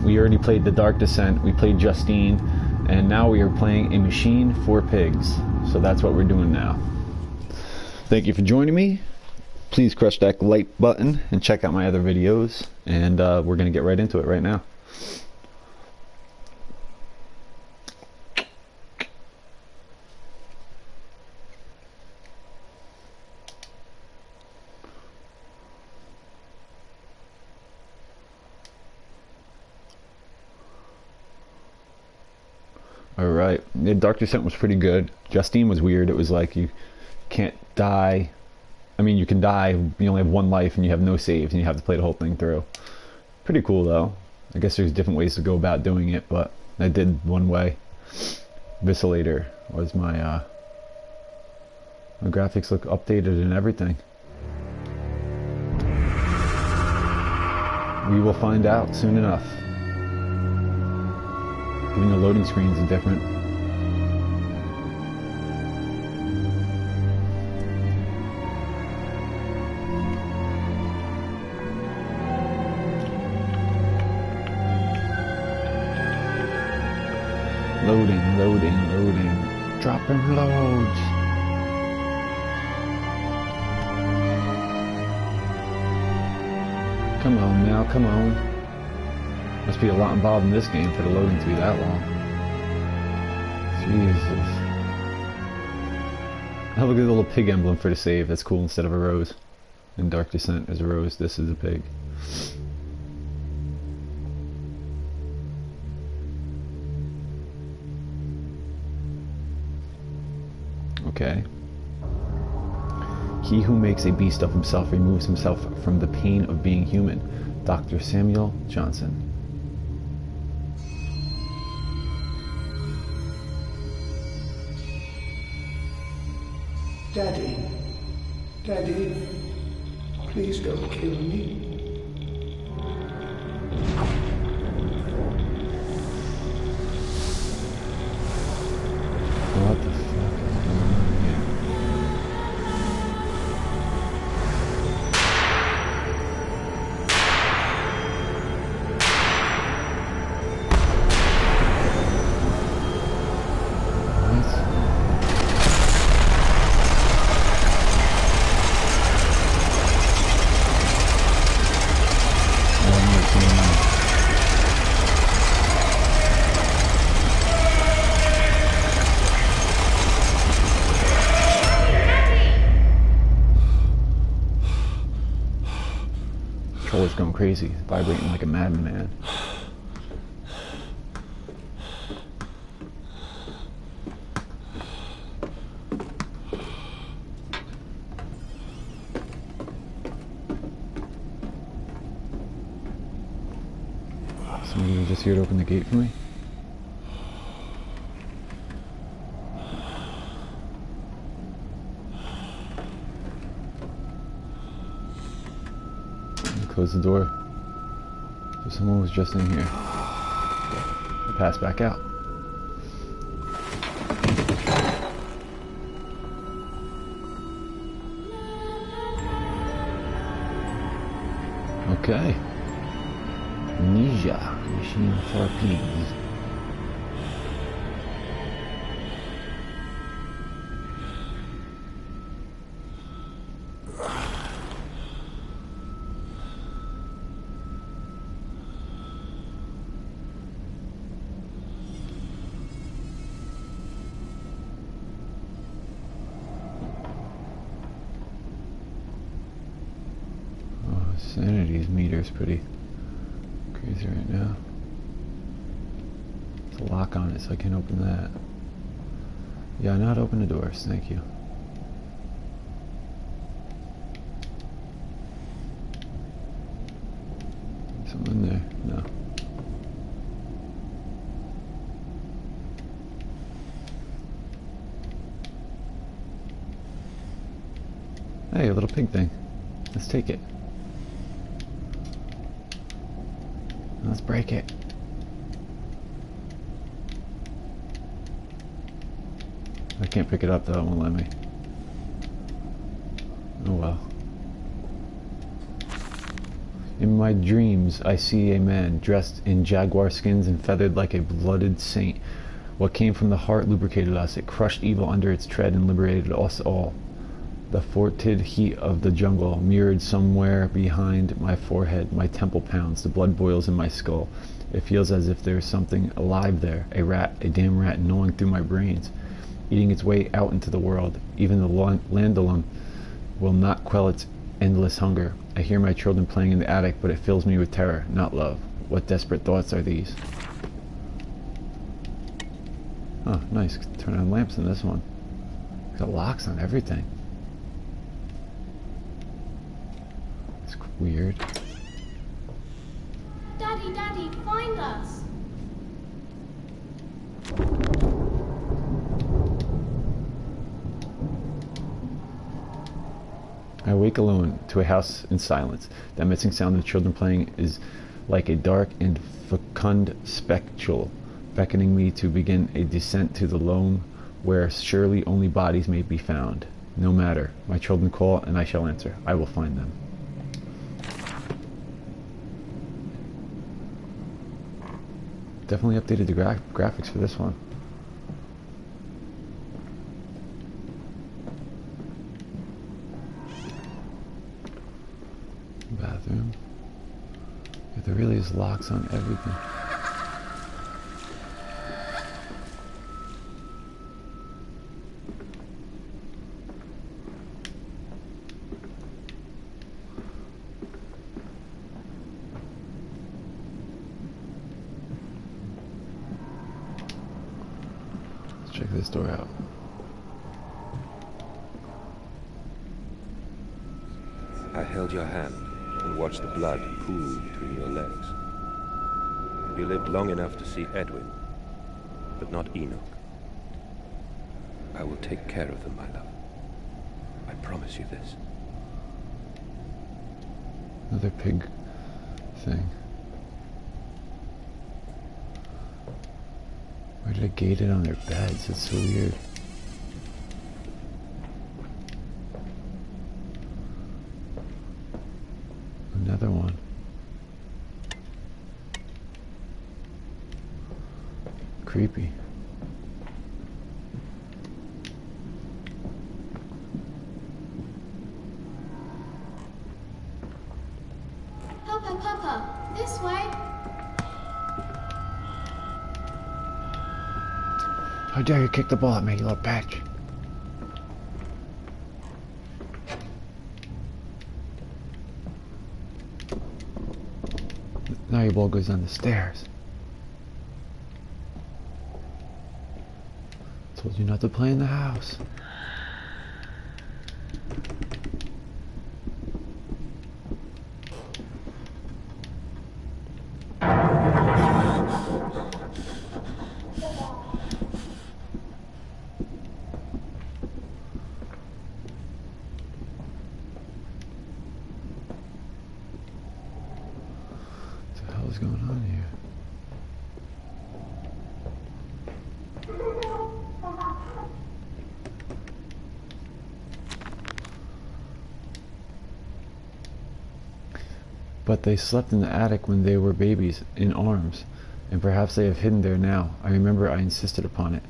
We already played The Dark Descent, we played Justine, and now we are playing A Machine for Pigs. So that's what we're doing now. Thank you for joining me. Please crush that like button and check out my other videos. And we're going to get right into it right now. Alright, the Dark Descent was pretty good. Justine was weird. It was like you can't die. I mean, you can die, you only have one life and you have no saves and you have to play the whole thing through. Pretty cool though. I guess there's different ways to go about doing it, but I did one way. Visilator was my graphics look updated and everything. We will find out soon enough. Even the loading screens are different. Loading, loading, loading. Dropping loads. Come on now, come on. Must be a lot involved in this game for the loading to be that long. Jesus. Oh, look at the little pig emblem for the save. That's cool instead of a rose. In Dark Descent is a rose, this is a pig. Okay. He who makes a beast of himself removes himself from the pain of being human. Dr. Samuel Johnson. Daddy, Daddy, please don't kill me. What the fuck is going on here? Controller's going crazy, vibrating like a madman. Somebody just here to open the gate for me? Close the door. So someone was just in here. Pass back out. Okay. Amnesia, machine for pigs. Sanity's meter is pretty crazy right now. There's a lock on it, so I can't open that. Yeah, not open the doors, thank you. Someone in there? No. Hey, a little pig thing. Let's take it. Let's break it. I can't pick it up though, it won't let me. Oh well. In my dreams, I see a man dressed in jaguar skins and feathered like a blooded saint. What came from the heart lubricated us. It crushed evil under its tread and liberated us all. The fortid heat of the jungle mirrored somewhere behind my forehead. My temple pounds. The blood boils in my skull. It feels as if there's something alive there. A rat, a damn rat gnawing through my brains, eating its way out into the world. Even the land alone will not quell its endless hunger. I hear my children playing in the attic, but it fills me with terror, not love. What desperate thoughts are these? Oh, nice. Turn on lamps in this one. Got locks on everything. It's weird. Daddy, Daddy, find us! I wake alone to a house in silence. That missing sound of children playing is like a dark and fecund spectral, beckoning me to begin a descent to the lone where surely only bodies may be found. No matter. My children call and I shall answer. I will find them. Definitely updated the graphics for this one. Bathroom. Yeah, there really is locks on everything. Let's check this door out. I held your hand and watched the blood pool between your legs. You lived long enough to see Edwin, but not Enoch. I will take care of them, my love. I promise you this. Another pig thing. Why did I gate it on their beds? It's so weird. Another one. Creepy. Papa, Papa, this way! How dare you kick the ball at me, you little bitch? Now your ball goes down the stairs. Told you not to play in the house. What the hell is going on here? But they slept in the attic when they were babies, in arms, and perhaps they have hidden there now. I remember I insisted upon it.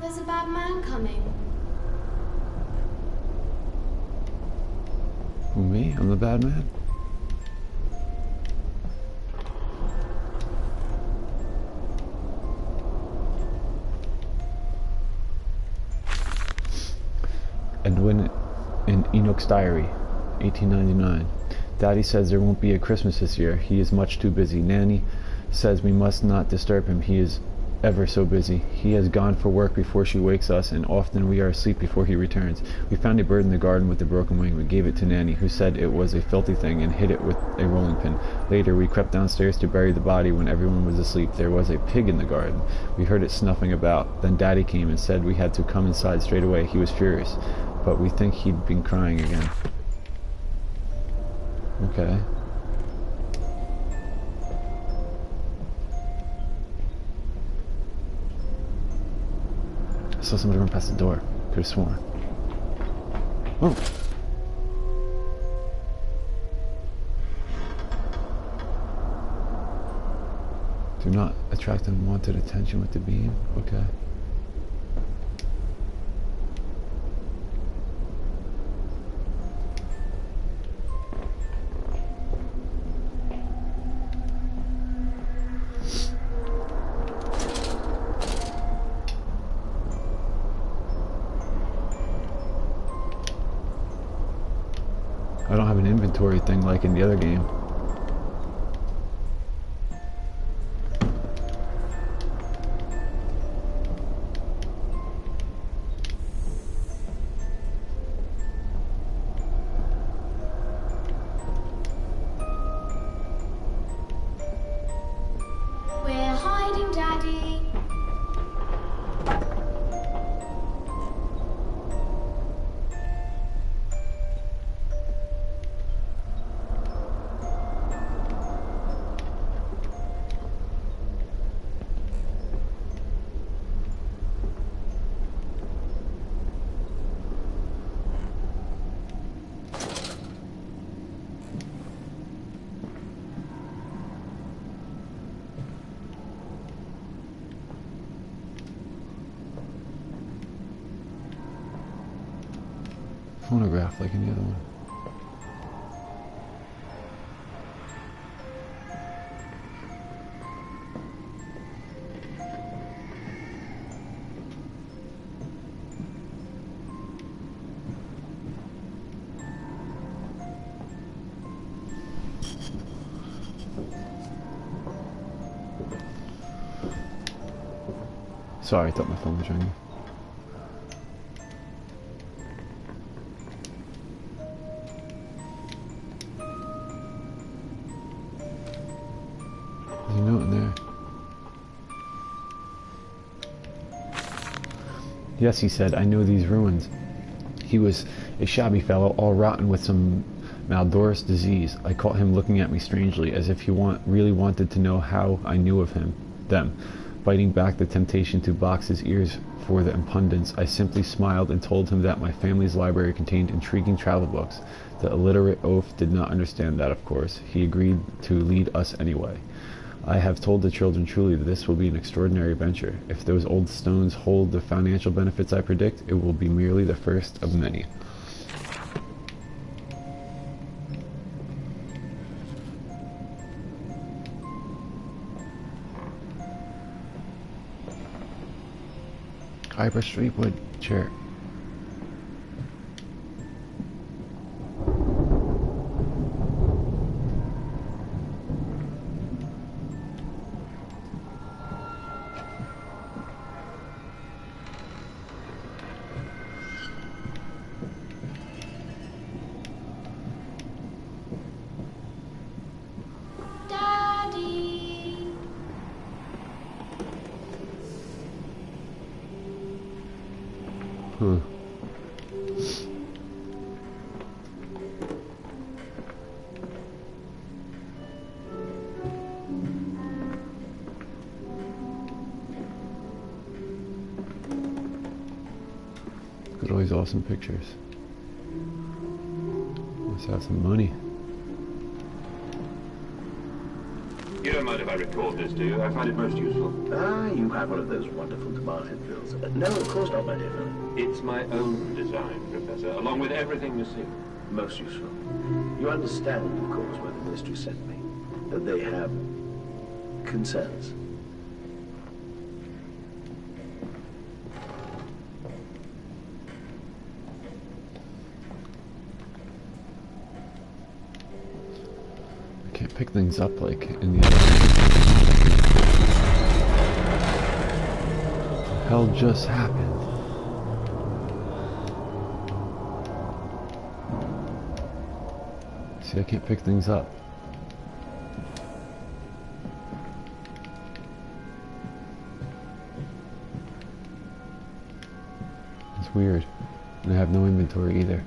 There's a bad man coming. Who, me? I'm the bad man? Edwin in Enoch's Diary, 1899. Daddy says there won't be a Christmas this year. He is much too busy. Nanny says we must not disturb him. He is ever so busy. He has gone for work before she wakes us, and often we are asleep before he returns. We found a bird in the garden with a broken wing. We gave it to Nanny, who said it was a filthy thing, and hid it with a rolling pin. Later, we crept downstairs to bury the body when everyone was asleep. There was a pig in the garden. We heard it snuffing about. Then Daddy came and said we had to come inside straight away. He was furious, but we think he'd been crying again. Okay. I saw somebody run past the door. Could have sworn. Oh. Do not attract unwanted attention with the beam. Okay. I don't have an inventory thing like in the other game. We're hiding, Daddy. Phonograph like any other one. Sorry, I thought my phone was ringing. There's a note in there. Yes, he said, I know these ruins. He was a shabby fellow, all rotten with some malodorous disease. I caught him looking at me strangely, as if he really wanted to know how I knew of them. Fighting back the temptation to box his ears for the impudence, I simply smiled and told him that my family's library contained intriguing travel books. The illiterate oaf did not understand that, of course. He agreed to lead us anyway. I have told the children truly that this will be an extraordinary adventure. If those old stones hold the financial benefits I predict, it will be merely the first of many. Hyper Streetwood chair. Daddy. Huh. Look at all these awesome pictures. Must have some money. You don't mind if I record this, do you? I find it most useful. Ah, you have one of those wonderful departed bills. No, of course not, my dear fellow. It's my own design, Professor, along with everything missing. Most useful. You understand, of course, why the ministry sent me. That they have concerns. I can't pick things up like in the other. What the hell just happened? See, I can't pick things up. It's weird. And I have no inventory either.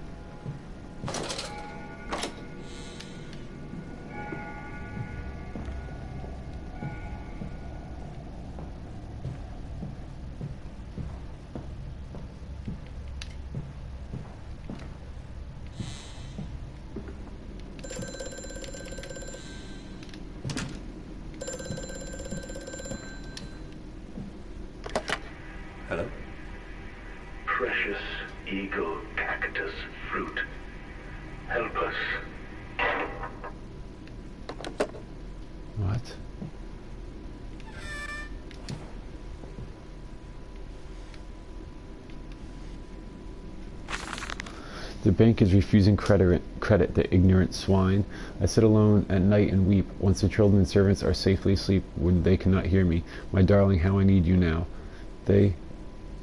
What? The bank is refusing credit, the ignorant swine. I sit alone at night and weep. Once the children and servants are safely asleep, when they cannot hear me. My darling, how I need you now. They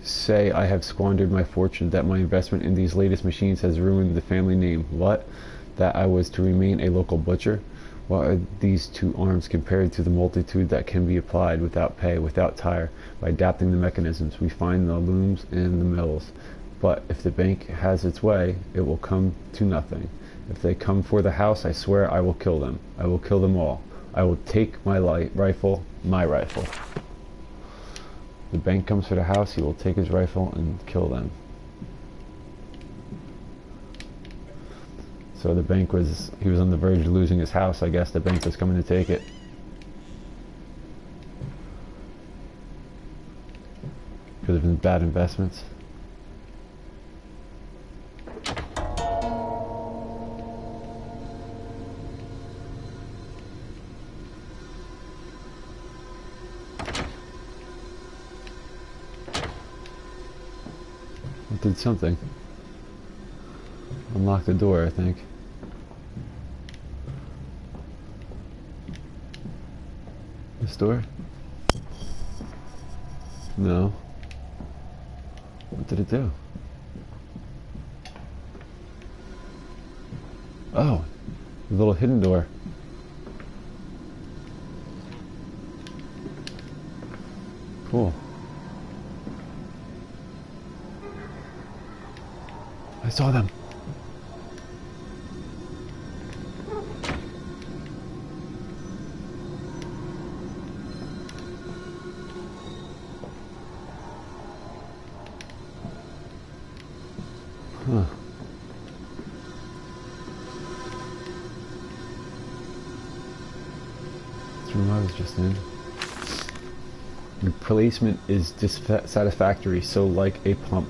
say I have squandered my fortune, that my investment in these latest machines has ruined the family name. What? That I was to remain a local butcher? What are these 2 arms compared to the multitude that can be applied without pay, without tire, by adapting the mechanisms we find in the looms and the mills? But if the bank has its way, it will come to nothing. If they come for the house, I swear I will kill them. I will kill them all. I will take my rifle, my rifle. The bank comes for the house, he will take his rifle and kill them. So the bank he was on the verge of losing his house. I guess the bank was coming to take it. Could have been bad investments. It did something. Unlock the door, I think. This door? No. What did it do? Oh, the little hidden door. Cool. I saw them. Huh. This room I was just in. Replacement is dissatisfactory, so like a pump.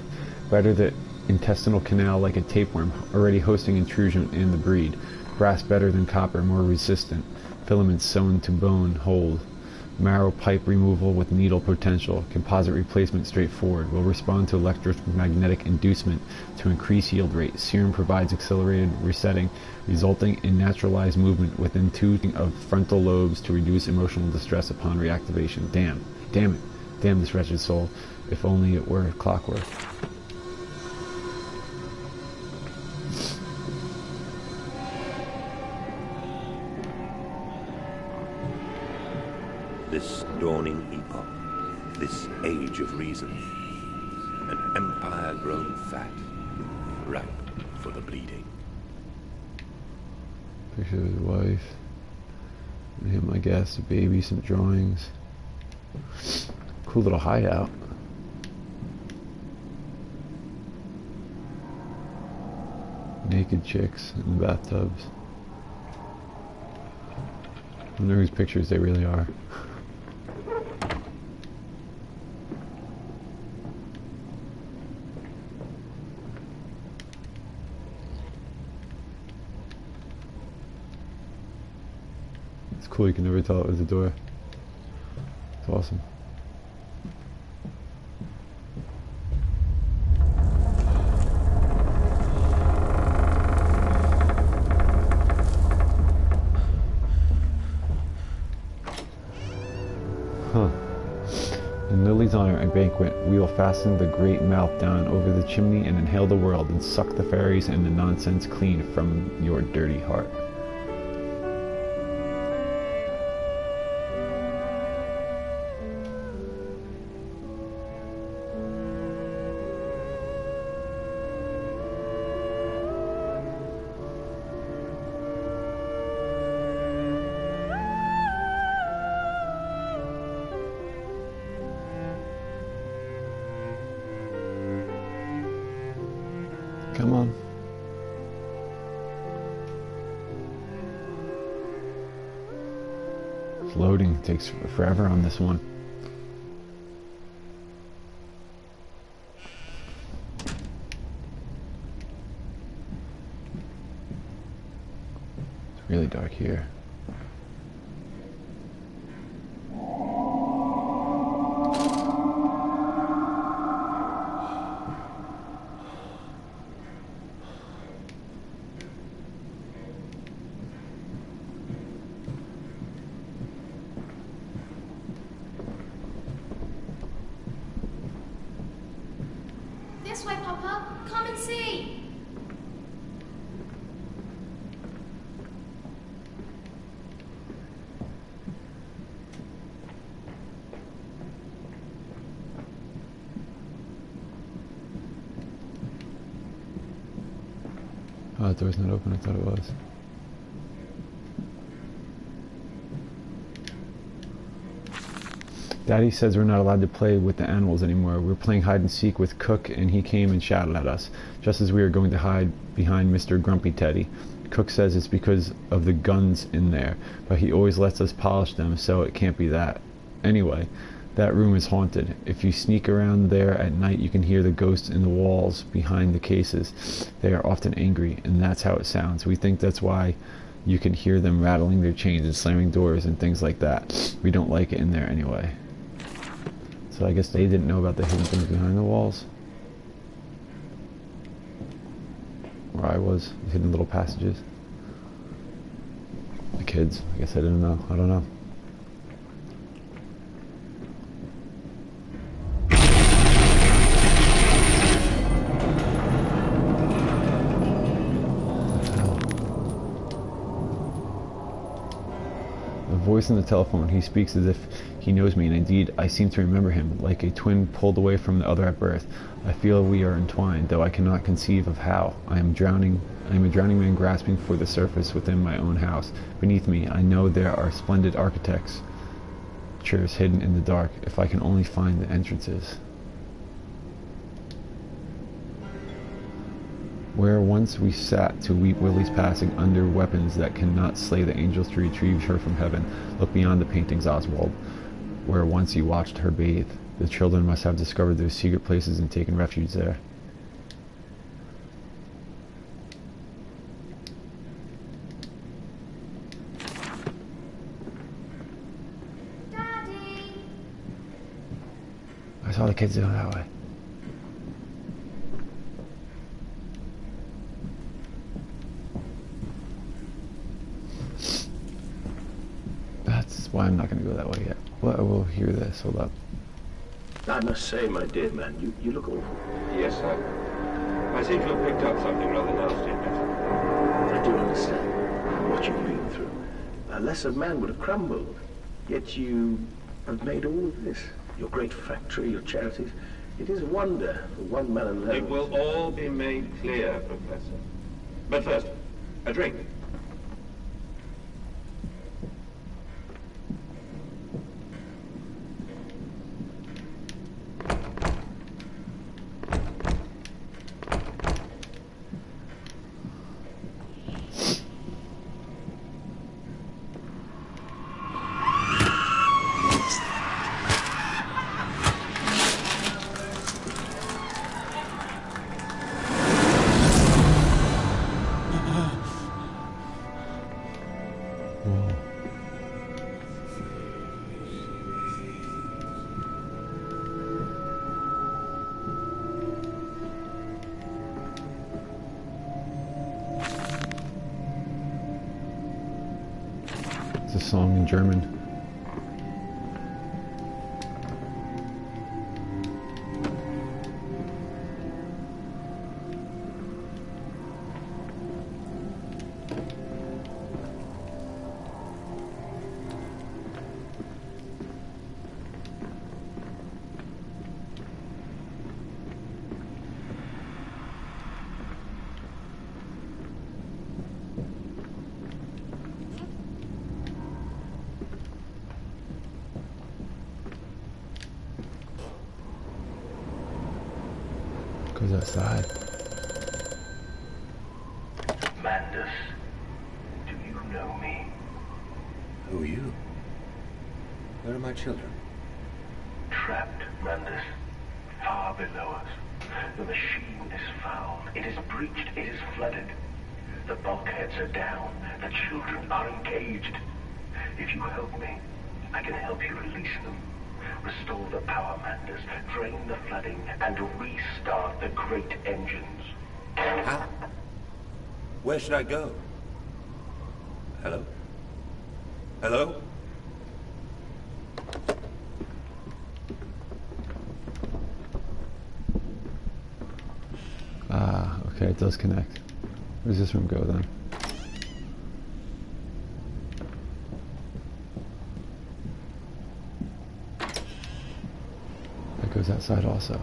Better the intestinal canal like a tapeworm, already hosting intrusion in the breed. Brass better than copper, more resistant. Filaments sewn to bone, hold. Marrow pipe removal with needle potential. Composite replacement straightforward. Will respond to electromagnetic inducement to increase yield rate. Serum provides accelerated resetting, resulting in naturalized movement within 2 of frontal lobes to reduce emotional distress upon reactivation. Damn it. Damn this wretched soul. If only it were clockwork. This dawning epoch, this age of reason, an empire grown fat, ripe for the bleeding. Picture of his wife, and him, I guess, a baby, some drawings. Cool little hideout. Naked chicks in the bathtubs. I wonder whose pictures they really are. It's cool, you can never tell it was a door. It's awesome. Huh. In Lily's honor, a banquet, we will fasten the great mouth down over the chimney and inhale the world and suck the fairies and the nonsense clean from your dirty heart. Come on. It's loading. It takes forever on this one. Really dark here. This way, Papa. Come and see. Oh, the door's not open. I thought it was. Daddy says we're not allowed to play with the animals anymore. We're playing hide and seek with Cook, and he came and shouted at us, just as we were going to hide behind Mr. Grumpy Teddy. Cook says it's because of the guns in there, but he always lets us polish them, so it can't be that. Anyway, that room is haunted. If you sneak around there at night, you can hear the ghosts in the walls behind the cases. They are often angry, and that's how it sounds. We think that's why you can hear them rattling their chains and slamming doors and things like that. We don't like it in there anyway. So I guess they didn't know about the hidden things behind the walls. Where I was, hidden little passages. The kids, I guess I didn't know. I don't know. Voice on the telephone. He speaks as if he knows me, and indeed I seem to remember him, like a twin pulled away from the other at birth. I feel we are entwined, though I cannot conceive of how. I am a drowning man grasping for the surface within my own house. Beneath me, I know there are splendid architectures hidden in the dark, if I can only find the entrances. Where once we sat to weep Willie's passing under weapons that cannot slay the angels to retrieve her from heaven. Look beyond the paintings, Oswald. Where once you watched her bathe. The children must have discovered those secret places and taken refuge there. Daddy! I saw the kids going that way. That's why I'm not going to go that way yet. Well, I will hear this. Hold up. I must say, my dear man, you look awful. Yes, sir. I seem to have picked up something rather nasty. I do understand what you've been through. A lesser man would have crumbled. Yet you have made all of this. Your great factory, your charities. It is a wonder for one man alone. It will all be made clear, Professor. But first, a drink. It's a song in German. Goes outside. Mandus, do you know me? Who are you? Where are my children? Trapped, Mandus, far below us. The machine is foul. It is breached. It is flooded. The bulkheads are down. The children are engaged. If you help me, I can help you release them. Restore the power manders, drain the flooding, and restart the great engines. How? Where should I go? Hello? Hello? Ah, okay, it does connect. Where does this room go then? That goes outside also.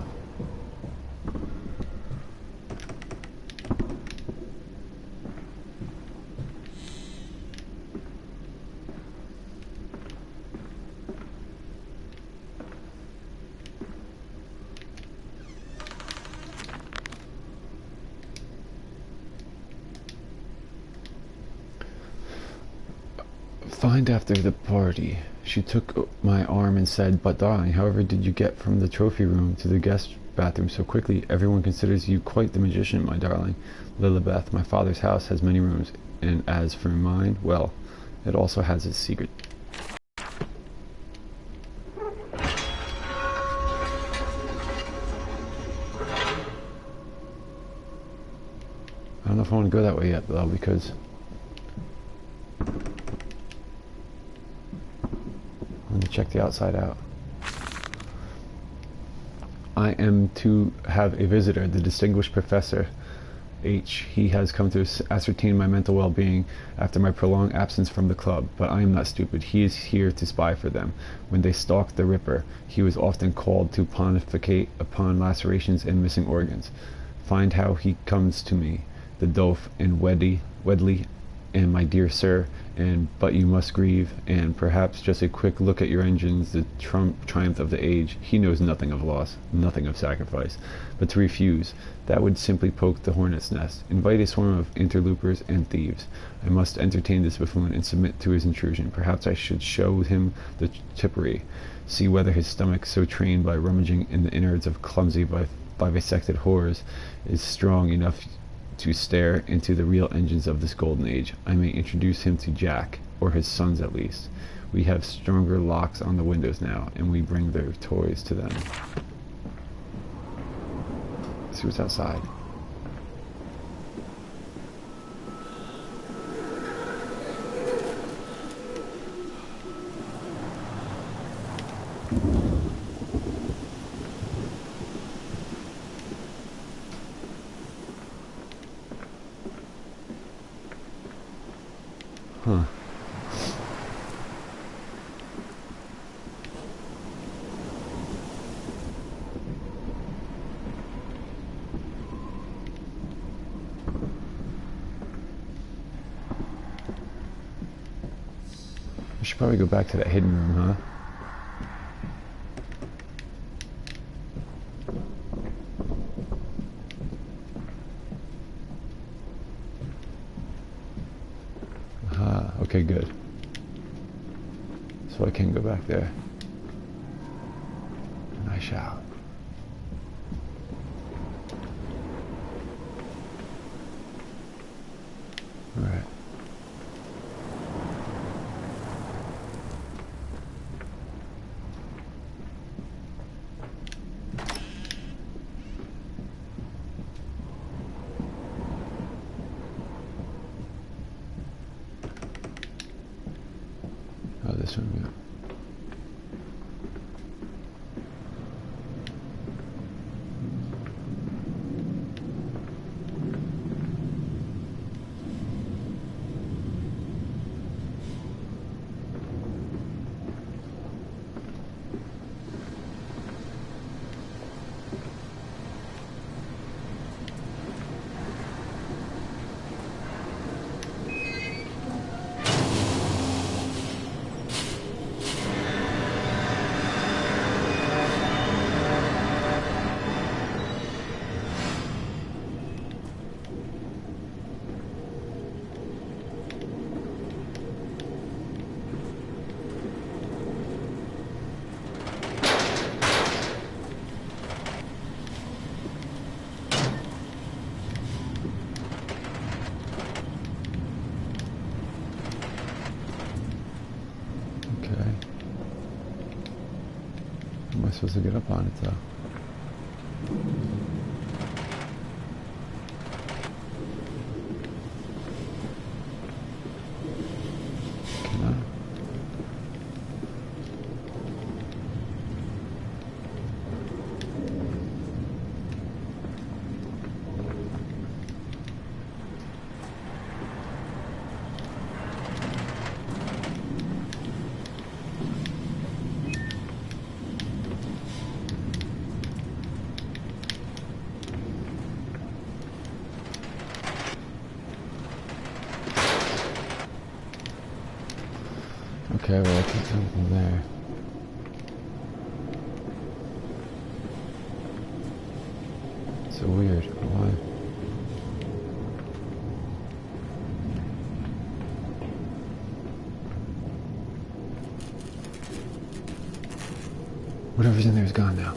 Find after the party. She took my arm and said, "But darling, however did you get from the trophy room to the guest bathroom so quickly? Everyone considers you quite the magician, my darling. Lilibeth, my father's house has many rooms, and as for mine, well, it also has its secret." I don't know if I want to go that way yet, though, because I'm going to check the outside out. I am to have a visitor, the distinguished Professor H. He has come to ascertain my mental well-being after my prolonged absence from the club, but I am not stupid. He is here to spy for them. When they stalked the Ripper, he was often called to pontificate upon lacerations and missing organs. Find how he comes to me, the Doph and Wedley, and my dear sir, and but you must grieve, and perhaps just a quick look at your engines, the triumph of the age. He knows nothing of loss, nothing of sacrifice. But to refuse, that would simply poke the hornet's nest, invite a swarm of interlopers and thieves. I must entertain this buffoon and submit to his intrusion. Perhaps I should show him the tippery, see whether his stomach, so trained by rummaging in the innards of clumsy vivisected horrors, is strong enough to stare into the real engines of this golden age. I may introduce him to Jack, or his sons at least. We have stronger locks on the windows now, and we bring their toys to them. Let's see what's outside. Huh. We should probably go back to that hidden room, huh? Okay, good. So I can go back there. And I shall. Alright. Oh, this one, yeah. supposed to get up on it though. Can I? Okay, well, I can come from there. So weird. Why? Whatever's in there is gone now.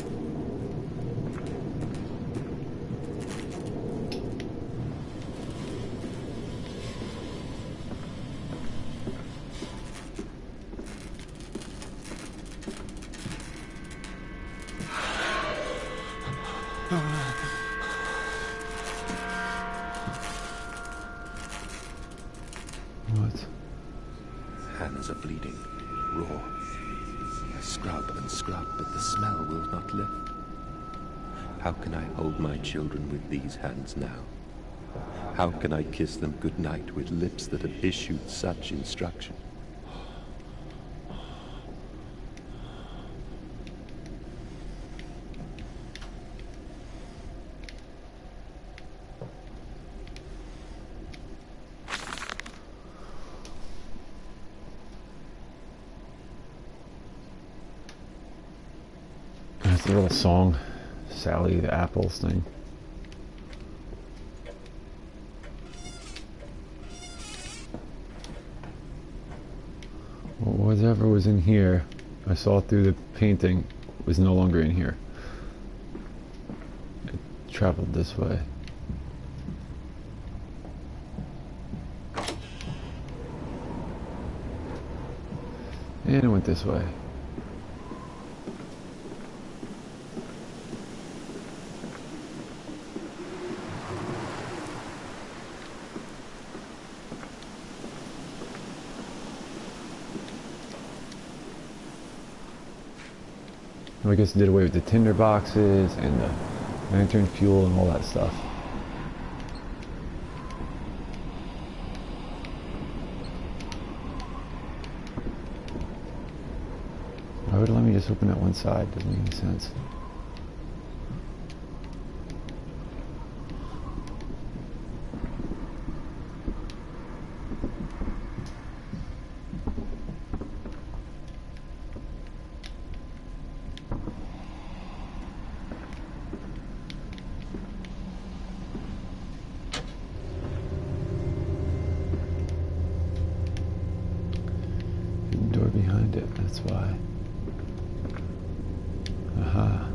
What? Hands are bleeding, raw. I scrub and scrub, but the smell will not lift. How can I hold my children with these hands now? How can I kiss them goodnight with lips that have issued such instruction? That's the little song, Sally the Apples thing. Well, whatever was in here, I saw through the painting, was no longer in here. It traveled this way. And it went this way. I guess it did away with the tinder boxes and the lantern fuel and all that stuff. Why would it let me just open that one side? Doesn't make any sense. Door behind it, that's why. Aha.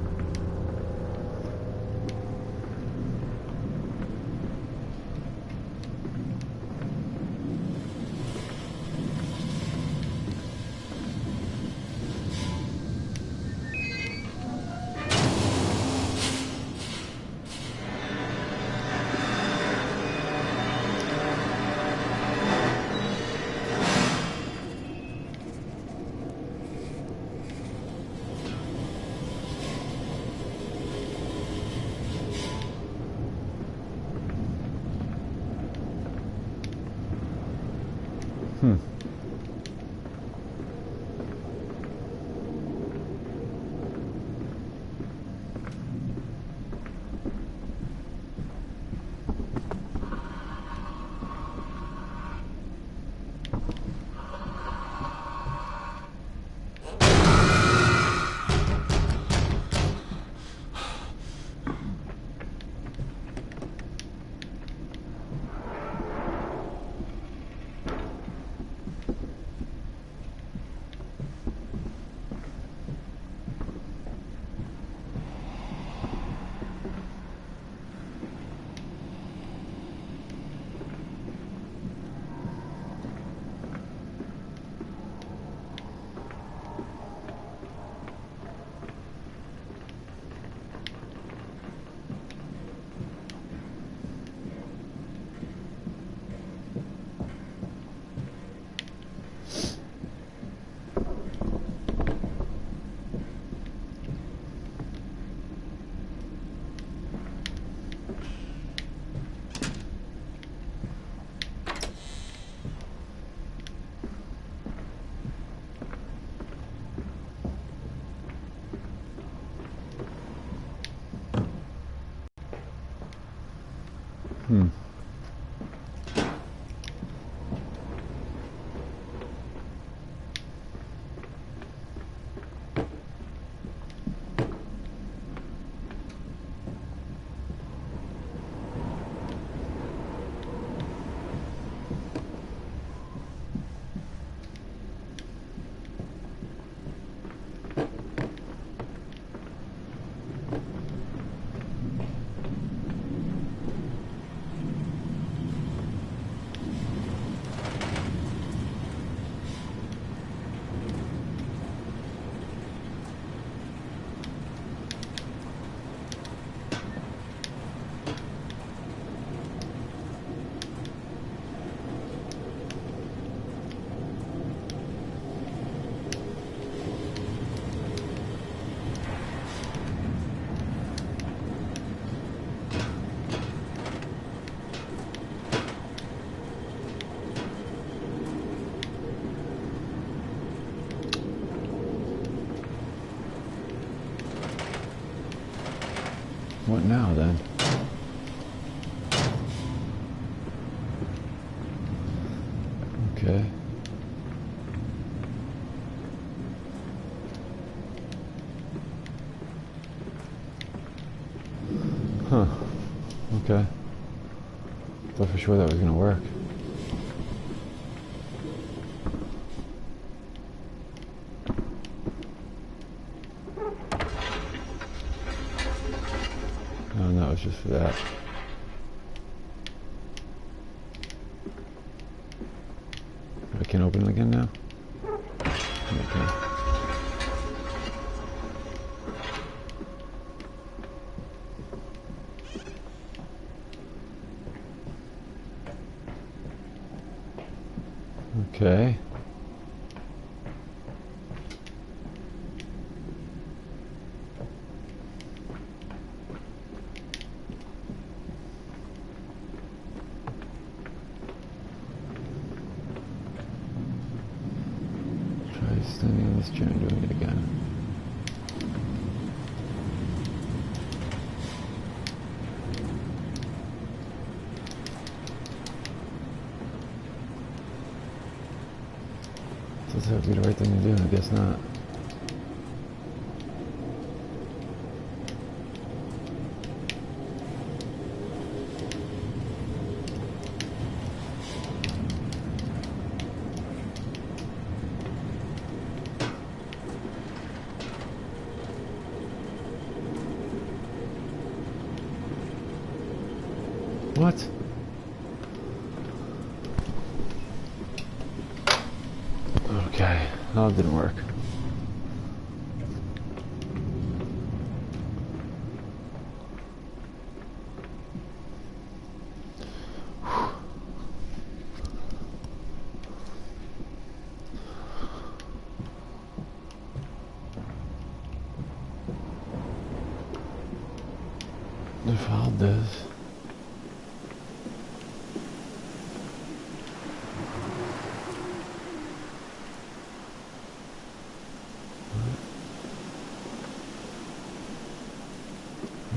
Hmm. What now then? Okay. Huh. Okay. Thought for sure that was gonna work. No, that was just for that. I can open it again now? Okay. Okay. Try standing on this chair and doing it again. Does that be the right thing to do? I guess not. What? Okay, no, it didn't work. I found this.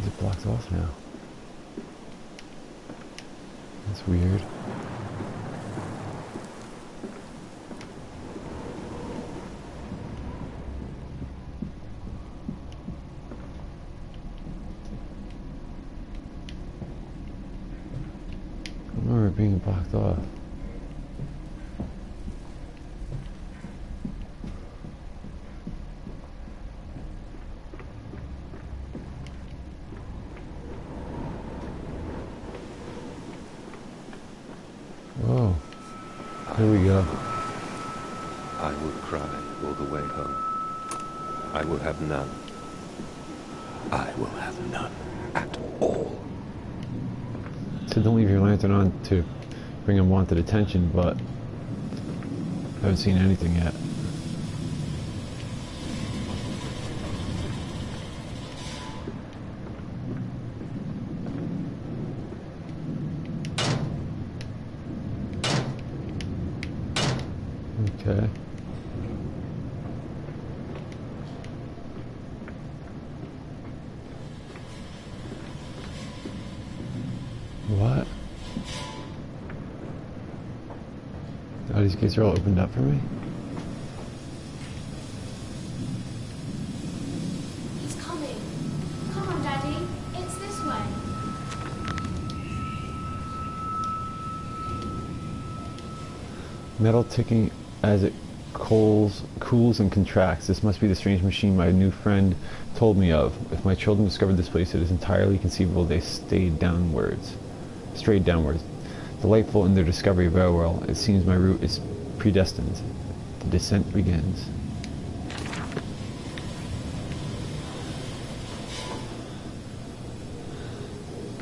It blocked off now. That's weird. I remember it being blocked off. Whoa. Here we go. I will cry all the way home. I will have none. I will have none at all. So don't leave your lantern on to bring unwanted attention, but I haven't seen anything yet. Okay. What? Oh, these gates are all opened up for me? He's coming. Come on, Daddy. It's this way. Metal ticking as it cools and contracts. This must be the strange machine my new friend told me of. If my children discovered this place, it is entirely conceivable they strayed downwards. Delightful in their discovery of our world, it seems my route is predestined. The descent begins.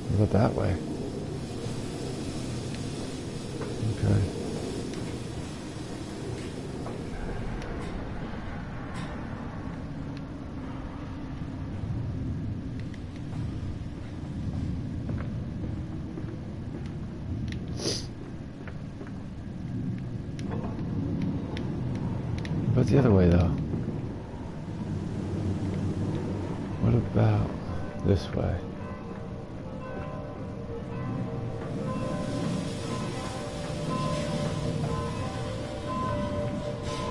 What about that way? Okay. What's the other way, though? What about this way?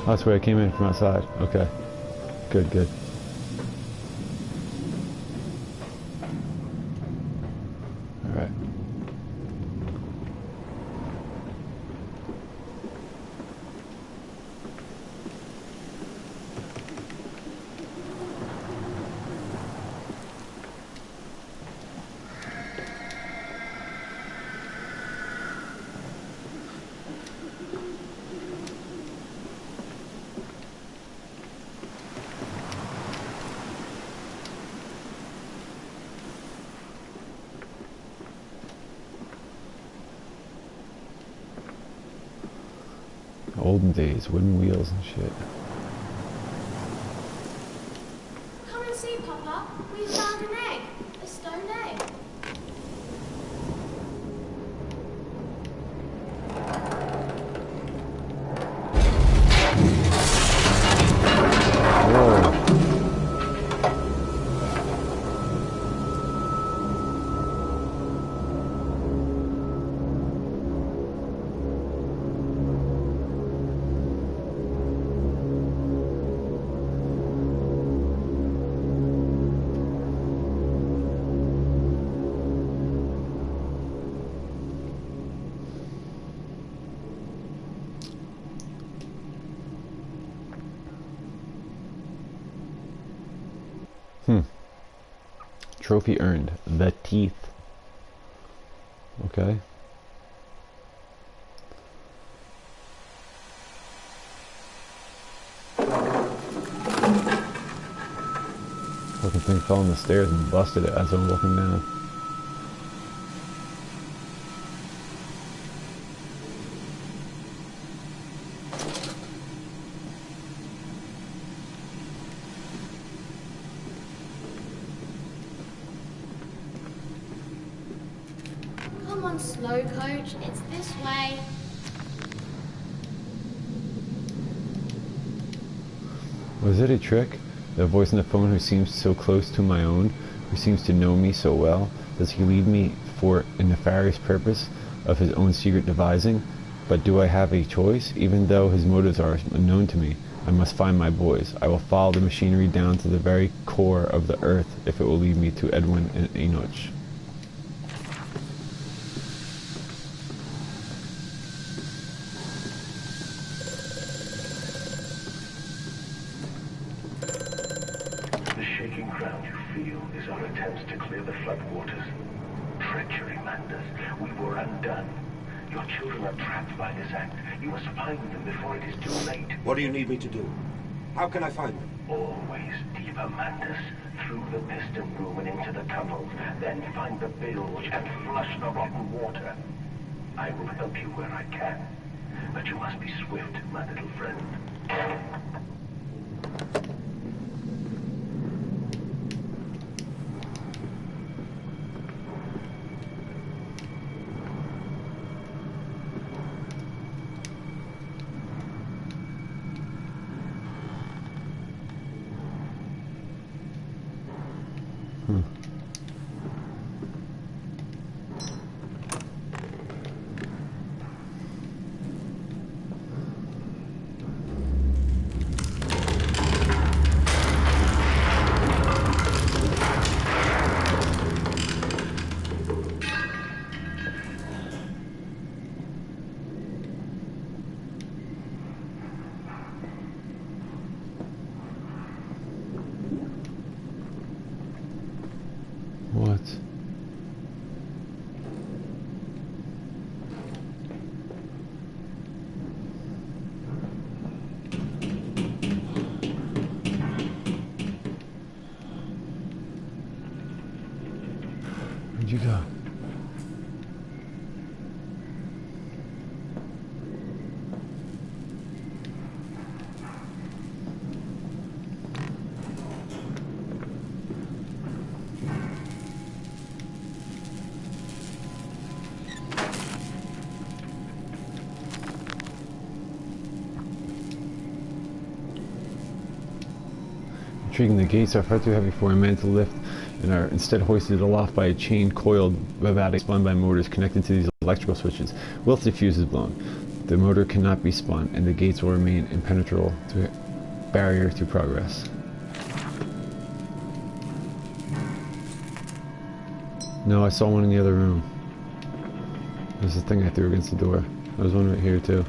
Oh, that's where I came in from outside. Okay. Good, good. Alright. Olden days, wooden wheels and shit. Come and see, Papa. We found an egg. A stone egg. Whoa. Trophy earned. The teeth. Okay. Fucking thing fell on the stairs and busted it as I'm walking down. Come on, slow coach. It's this way. Was it a trick? The voice on the phone who seems so close to my own, who seems to know me so well, does he lead me for a nefarious purpose of his own secret devising? But do I have a choice? Even though his motives are unknown to me, I must find my boys. I will follow the machinery down to the very core of the earth if it will lead me to Edwin and Enoch. The shaking ground you feel is our attempts to clear the floodwaters. Treachery, Manders. We were undone. Your children are trapped by this act. You must find them before it is too late. What do you need me to do? How can I find them? Always deeper, Manders. Through the piston room and into the tunnels. Then find the bilge and flush the rotten water. I will help you where I can. But you must be swift, my little friend. What? Where'd you go? Intriguing, the gates are far too heavy for a man to lift and are instead hoisted aloft by a chain coiled about spun by motors connected to these electrical switches. Whilst the fuse is blown, The motor cannot be spun, and the gates will remain impenetrable to barrier to progress. No, I saw one in the other room. There's a thing I threw against the door. There's one right here too.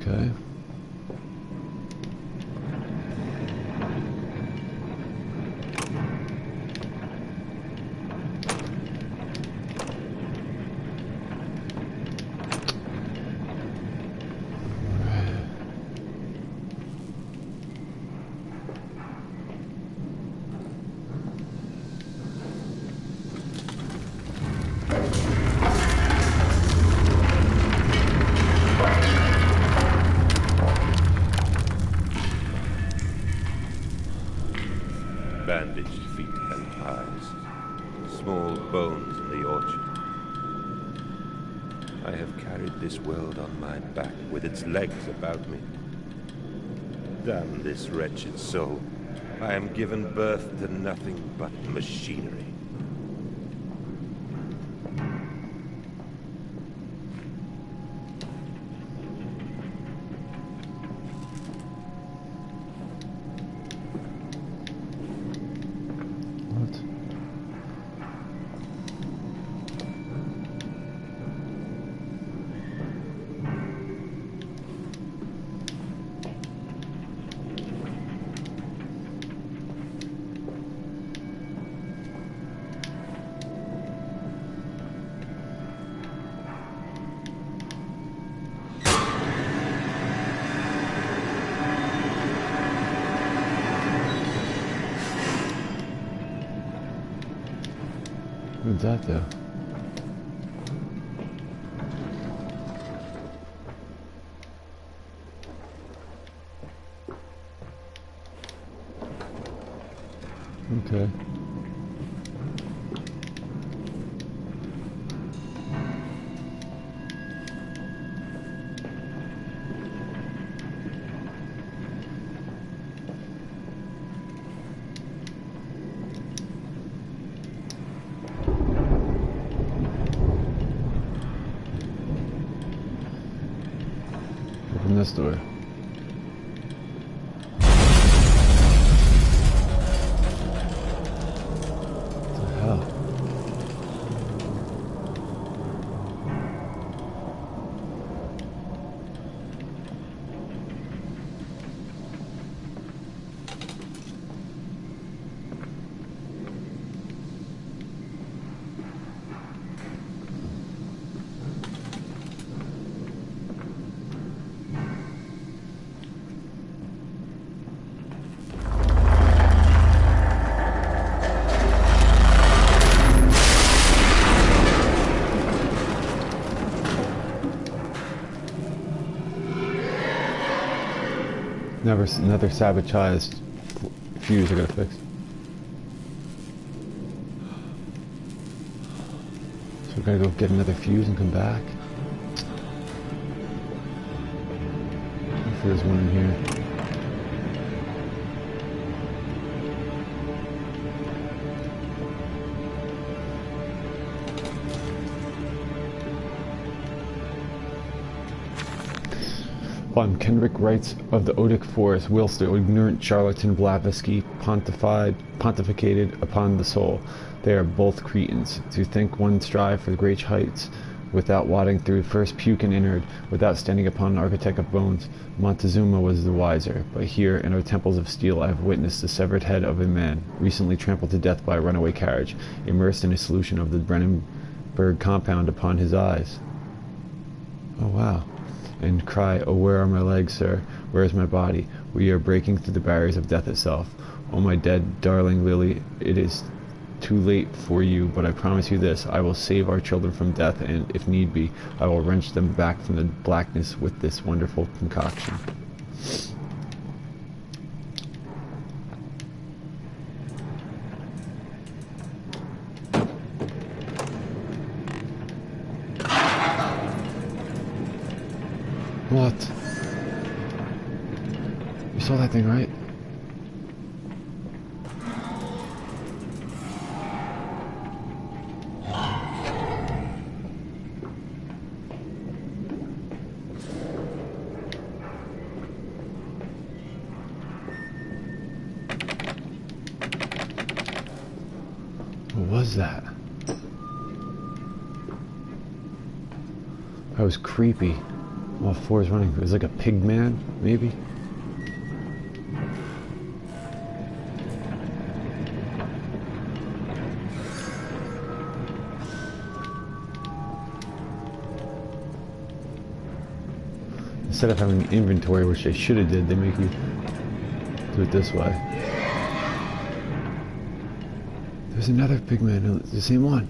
Okay. Bandaged feet and eyes, small bones in the orchard. I have carried this world on my back with its legs about me. Damn this wretched soul. I am given birth to nothing but machinery. What? What did that do? Okay. Open this door. What the hell? Another sabotaged fuse I gotta fix. So we gotta go get another fuse and come back. If there's one in here. On Kenrick writes of the Odic forest, whilst the ignorant charlatan Blavatsky pontificated upon the soul. They are both cretins. To think one strive for great heights, without wadding through first puke and innard, without standing upon an architect of bones. Montezuma was the wiser, but here, in our temples of steel, I have witnessed the severed head of a man, recently trampled to death by a runaway carriage, immersed in a solution of the Brennenburg compound upon his eyes. Oh wow. And cry, "Oh, where are my legs, sir? Where is my body? We are breaking through the barriers of death itself. Oh, my dead, darling Lily, it is too late for you, but I promise you this, I will save our children from death, and if need be, I will wrench them back from the blackness with this wonderful concoction. What? You saw that thing, right? What was that? That was creepy. All fours running. It was like a pig man, maybe? Instead of having inventory, which they should have did, they make you do it this way. There's another pig man, the same one.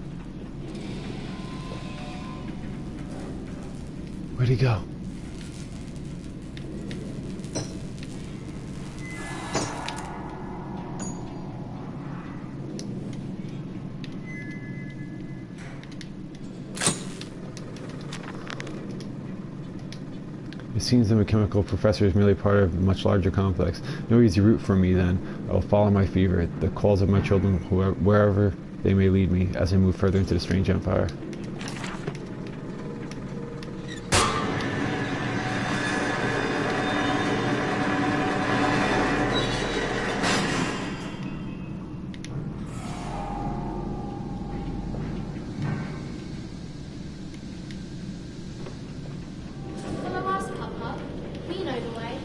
Where'd he go? It seems the mechanical professor is merely part of a much larger complex. No easy route for me, then. I will follow my fever, the calls of my children, wherever they may lead me, as I move further into the strange empire. Follow us, Papa. We know the way.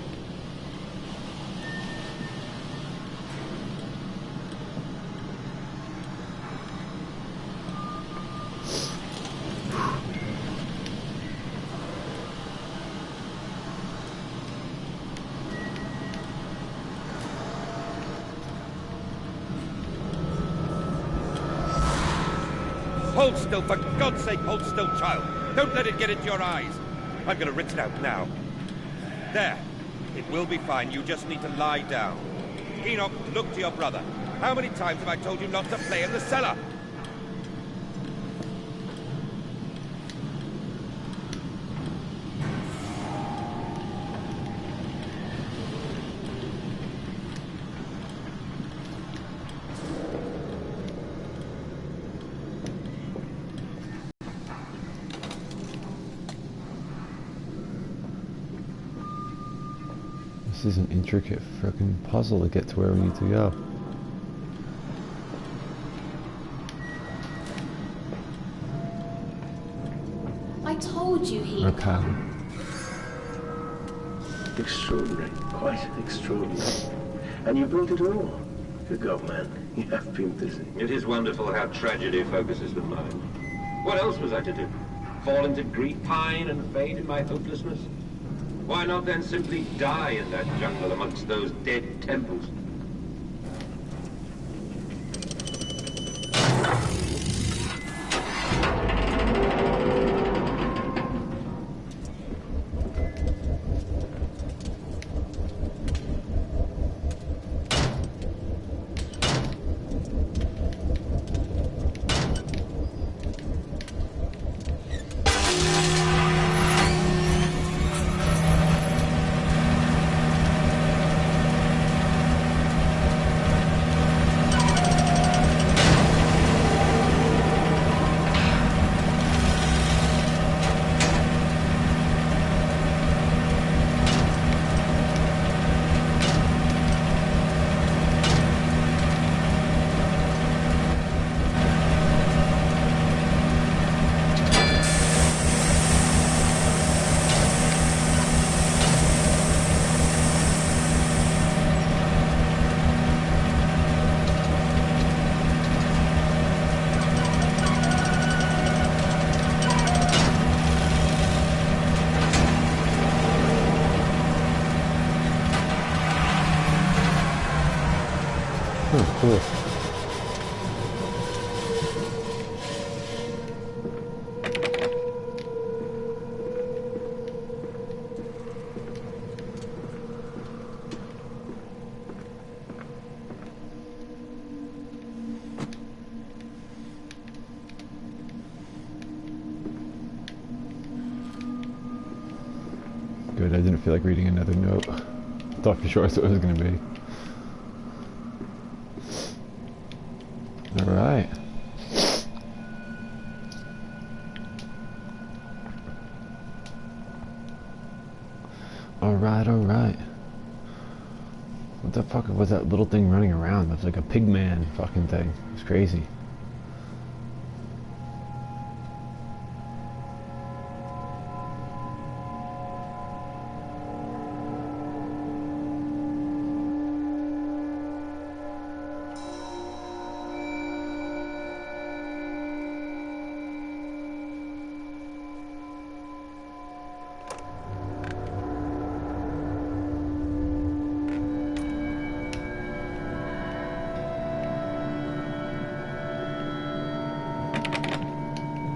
Hold still, for God's sake, hold still, child. Don't let it get into your eyes. I'm gonna rinse it out now. There. It will be fine. You just need to lie down. Enoch, look to your brother. How many times have I told you not to play in the cellar? This is an intricate frickin' puzzle to get to where we need to go. I told you he. Okay. Extraordinary, quite extraordinary. And you built it all. Good God, man, you have been busy. It is wonderful how tragedy focuses the mind. What else was I to do? Fall into grief, pine, and fade in my hopelessness? Why not then simply die in that jungle amongst those dead temples? Oh, cool. Good, I didn't feel like reading another note. Thought for sure that's what it was going to be. Alright. Alright. What the fuck was that little thing running around? It was like a pig man fucking thing. It was crazy.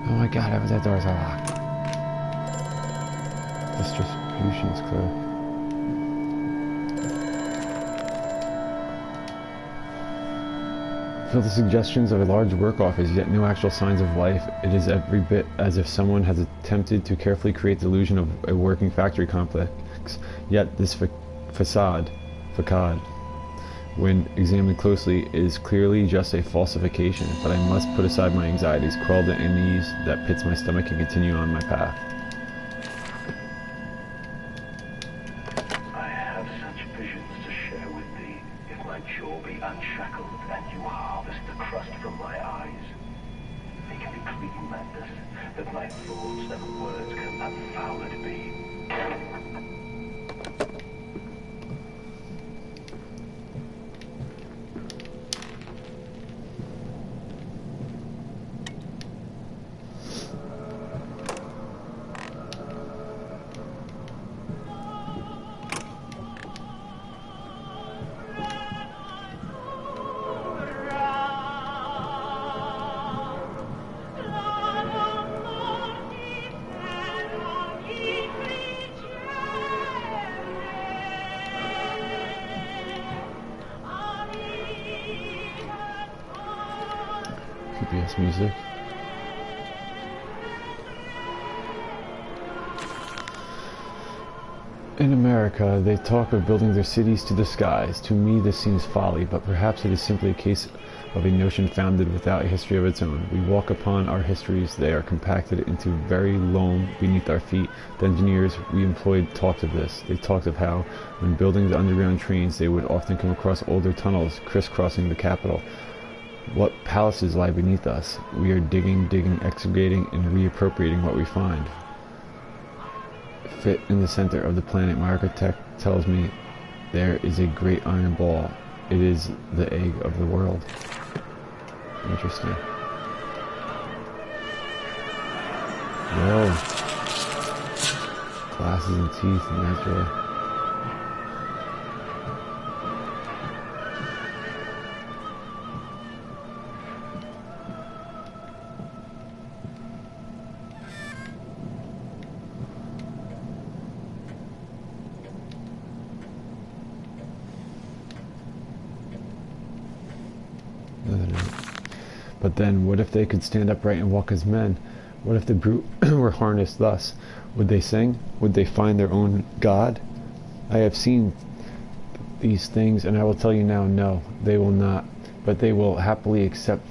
Oh my god, every doors are locked. This distribution's clear. Feel the suggestions of a large work office, yet no actual signs of life. It is every bit as if someone has attempted to carefully create the illusion of a working factory complex, yet this facade, when examined closely, is clearly just a falsification. But I must put aside my anxieties, quell the unease that pits my stomach, and continue on my path. I have such visions to share with thee, if my jaw be unshackled and you harvest the crust from my eyes. They can be clean madness, that my thoughts and words can unfouled be. PBS music. In America, they talk of building their cities to the skies. To me, this seems folly, but perhaps it is simply a case of a notion founded without a history of its own. We walk upon our histories, they are compacted into very loam beneath our feet. The engineers we employed talked of this. They talked of how, when building the underground trains, they would often come across older tunnels crisscrossing the capital. What palaces lie beneath us? We are digging, excavating, and reappropriating what we find. Fit in the center of the planet, my architect tells me there is a great iron ball. It is the egg of the world. Interesting. Whoa. Glasses and teeth, naturally. But then, what if they could stand upright and walk as men? What if the brute were harnessed thus? Would they sing? Would they find their own God? I have seen these things, and I will tell you now, no, they will not. But they will happily accept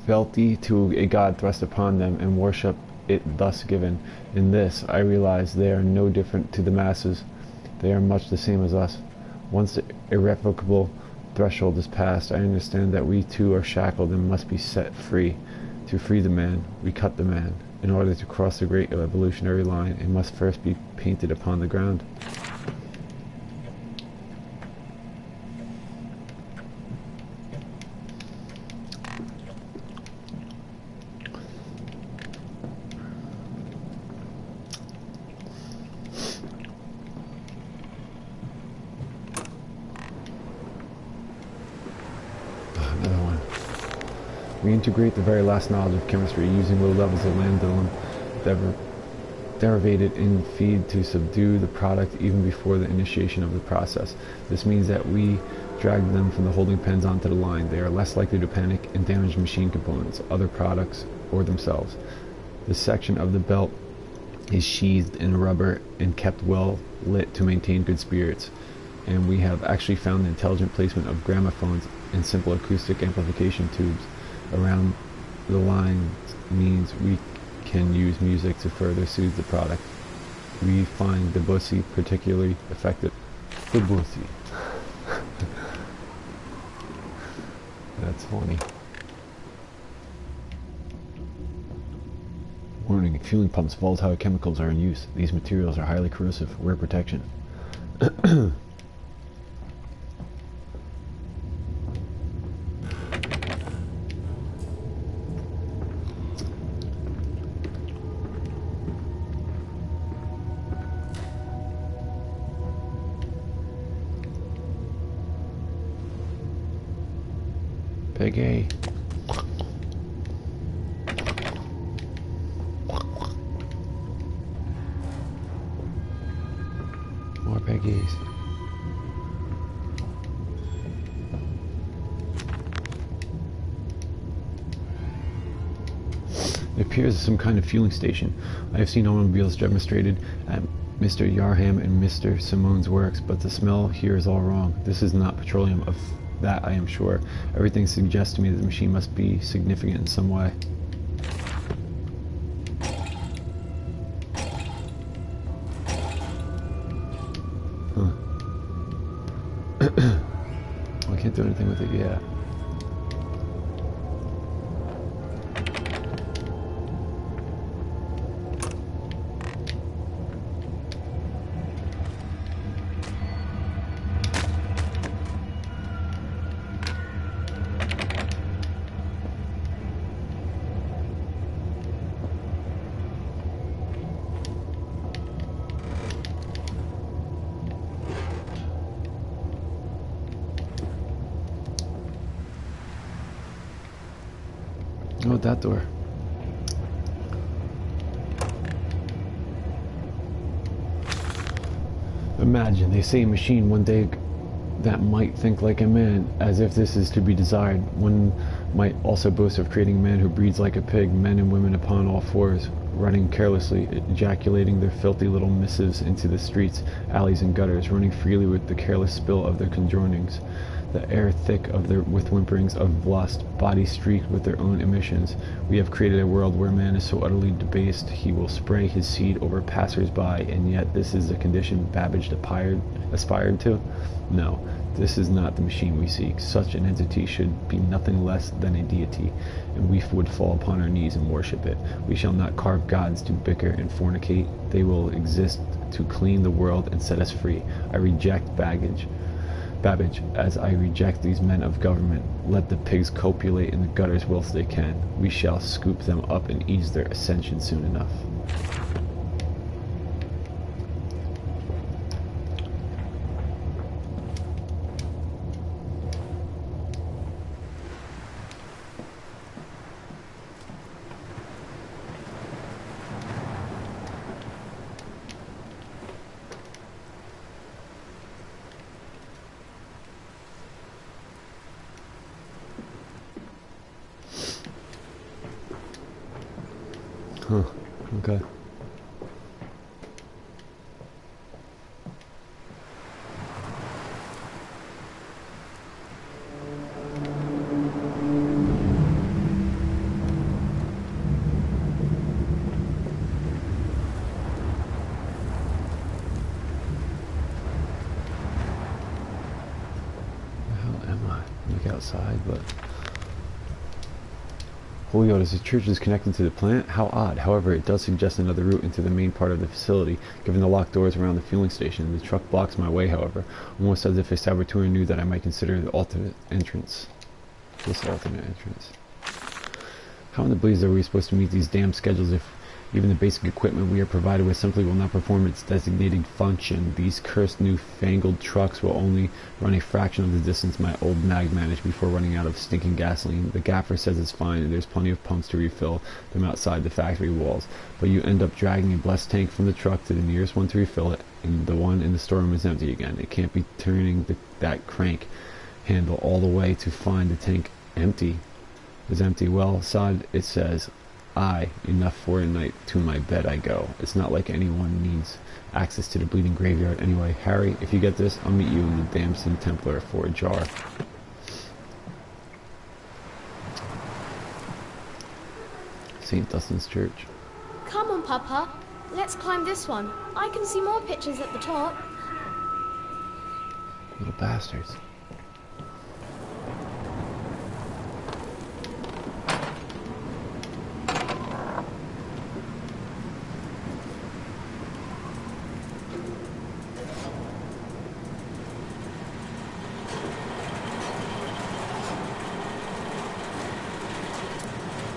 fealty to a God thrust upon them, and worship it thus given. In this, I realize they are no different to the masses. They are much the same as us. Once the irrevocable threshold is passed, I understand that we too are shackled and must be set free. To free the man, we cut the man. In order to cross the great evolutionary line, it must first be painted upon the ground. Another one. We integrate the very last knowledge of chemistry, using low levels of lambda derivated in feed to subdue the product even before the initiation of the process. This means that we drag them from the holding pens onto the line. They are less likely to panic and damage machine components, other products, or themselves. This section of the belt is sheathed in rubber and kept well lit to maintain good spirits. And we have actually found the intelligent placement of gramophones and simple acoustic amplification tubes around the lines means we can use music to further soothe the product. We find Debussy particularly effective. Debussy. That's funny. Warning, fueling pumps, volatile chemicals are in use. These materials are highly corrosive. Wear protection. Peggy. More Peggies. It appears as some kind of fueling station. I have seen automobiles demonstrated at Mr. Yarham and Mr. Simone's works, but the smell here is all wrong. This is not petroleum, of that I am sure. Everything suggests to me that the machine must be significant in some way. Huh. I can't do anything with it yet. Oh, that door. Imagine, they say a machine one day that might think like a man, as if this is to be desired. One might also boast of creating a man who breeds like a pig, men and women upon all fours, running carelessly, ejaculating their filthy little missives into the streets, alleys, and gutters, running freely with the careless spill of their conjoinings. The air thick with whimperings of lust, bodies streaked with their own emissions. We have created a world where man is so utterly debased he will spray his seed over passers-by, and yet this is the condition Babbage aspired to? No, this is not the machine we seek. Such an entity should be nothing less than a deity, and we would fall upon our knees and worship it. We shall not carve gods to bicker and fornicate. They will exist to clean the world and set us free. I reject Babbage, as I reject these men of government. Let the pigs copulate in the gutters whilst they can. We shall scoop them up and ease their ascension soon enough. Huh, okay. Where the hell am I? Look outside, but... Holy Otis, the church is connected to the plant? How odd. However, it does suggest another route into the main part of the facility, given the locked doors around the fueling station. The truck blocks my way, however, almost as if a saboteur knew that I might consider the alternate entrance. This alternate entrance. How in the blazes are we supposed to meet these damn schedules if even the basic equipment we are provided with simply will not perform its designated function? These cursed new-fangled trucks will only run a fraction of the distance my old mag managed before running out of stinking gasoline. The gaffer says it's fine and there's plenty of pumps to refill them outside the factory walls, but you end up dragging a blessed tank from the truck to the nearest one to refill it, and the one in the storeroom is empty again. It can't be turning that crank handle all the way to find the tank empty. Is empty. Well, sod, it says, I, enough for a night, to my bed I go. It's not like anyone needs access to the bleeding graveyard anyway. Harry, if you get this, I'll meet you in the Damson Templar for a jar. St. Dustin's Church. Come on, Papa. Let's climb this one. I can see more pictures at the top. Little bastards.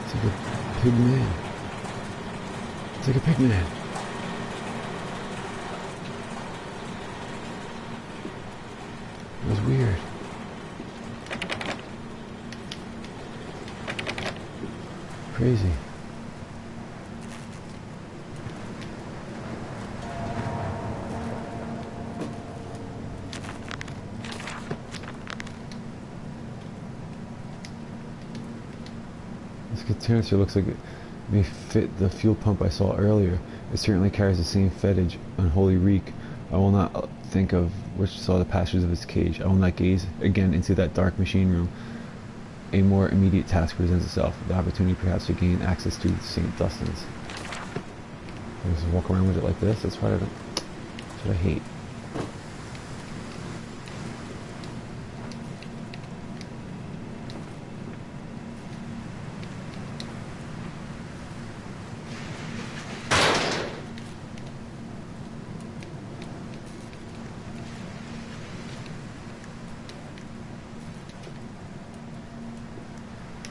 It's like a pig man. It's like a pig man. It was weird. Crazy. This container looks like it may fit the fuel pump I saw earlier. It certainly carries the same fetid, unholy reek. I will not think of which saw the pastures of its cage. I will not gaze again into that dark machine room. A more immediate task presents itself, the opportunity perhaps to gain access to St. Dustin's. I just walk around with it like this. That's what I hate.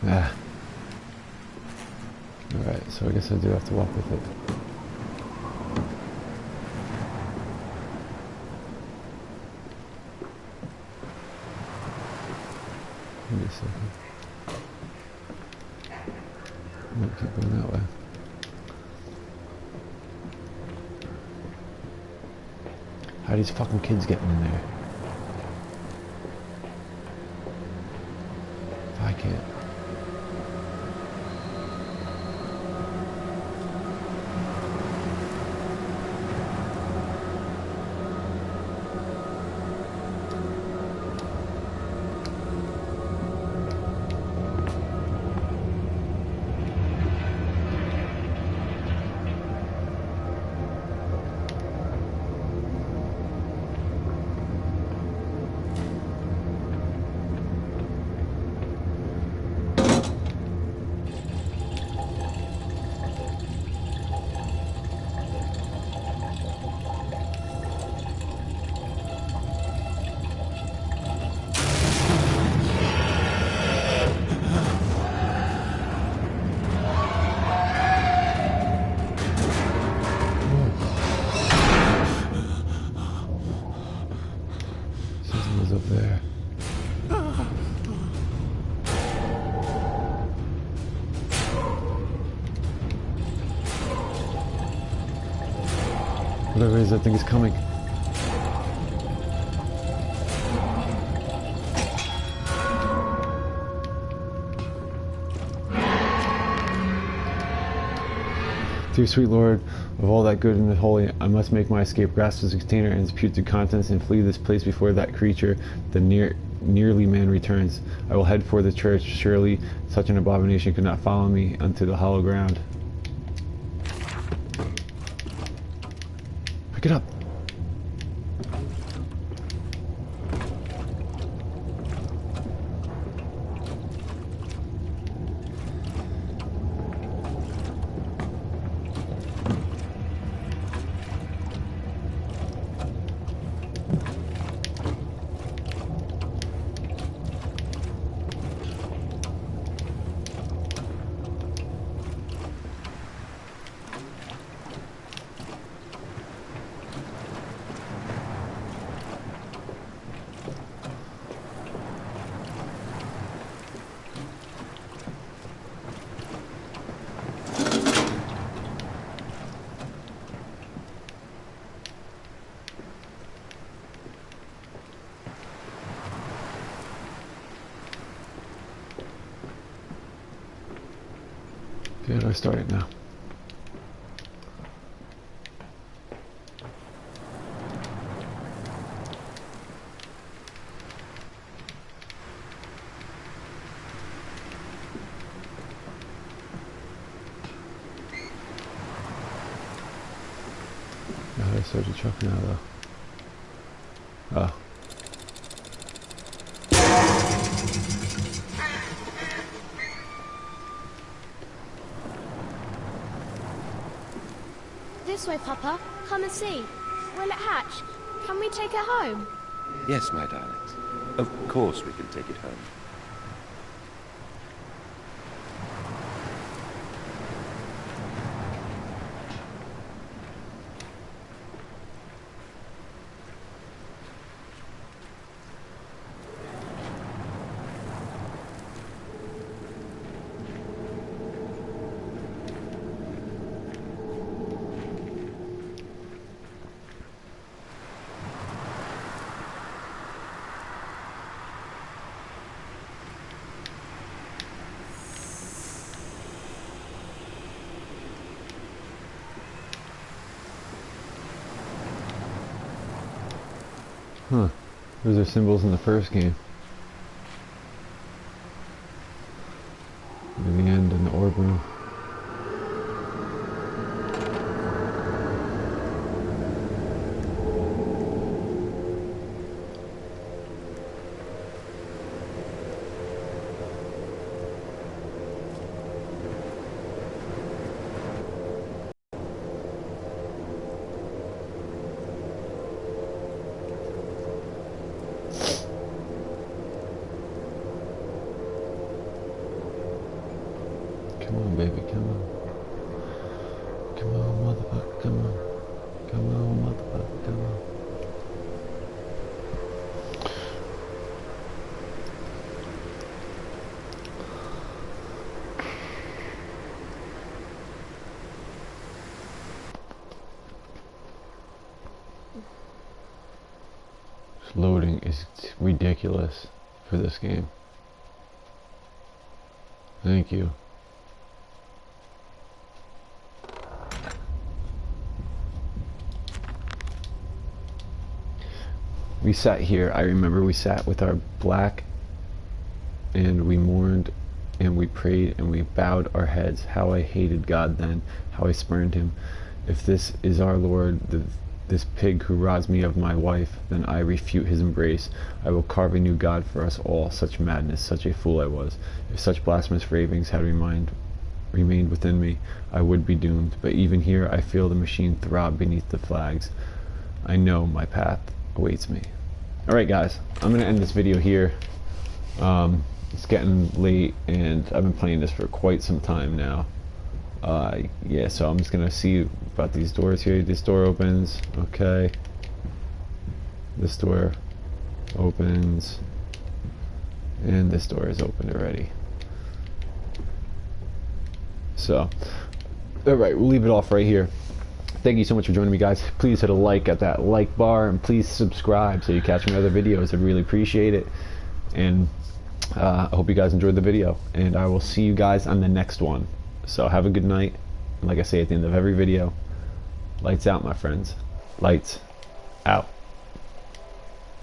Ah. Alright, so I guess I do have to walk with it. Give me a second. I might keep going that way. How are these fucking kids getting in there? If I can't. Up there. Whatever it is, that thing is coming. Dear sweet Lord, of all that good and holy, I must make my escape, grasp this container and its putrid contents, and flee this place before that creature, the nearly man, returns. I will head for the church. Surely such an abomination could not follow me unto the hollow ground. Pick it up. How do I start it now? How do I start the truck now though? Oh. This way, Papa. Come and see. Will it hatch? Can we take it home? Yes, my darlings. Of course we can take it home. Huh. Those are symbols in the first game. In the end, in the orb room. Come on, baby, come on. Come on, motherfucker, come on. Come on, motherfucker, come on. This loading is ridiculous for this game. Thank you. We sat here, I remember we sat with our black and we mourned and we prayed and we bowed our heads. How I hated God then, how I spurned him. If this is our Lord, this pig who rods me of my wife, then I refute his embrace. I will carve a new God for us all. Such madness, such a fool I was. If such blasphemous ravings had remained within me, I would be doomed. But even here I feel the machine throb beneath the flags. I know my path awaits me. Alright guys, I'm going to end this video here. It's getting late and I've been playing this for quite some time now. Yeah, so I'm just going to see about these doors here. This door opens, okay. This door opens. And this door is opened already. So, alright, we'll leave it off right here. Thank you so much for joining me, guys. Please hit a like at that like bar and please subscribe so you catch my other videos. I really appreciate it. And I hope you guys enjoyed the video. And I will see you guys on the next one. So have a good night. And like I say at the end of every video, lights out, my friends. Lights out.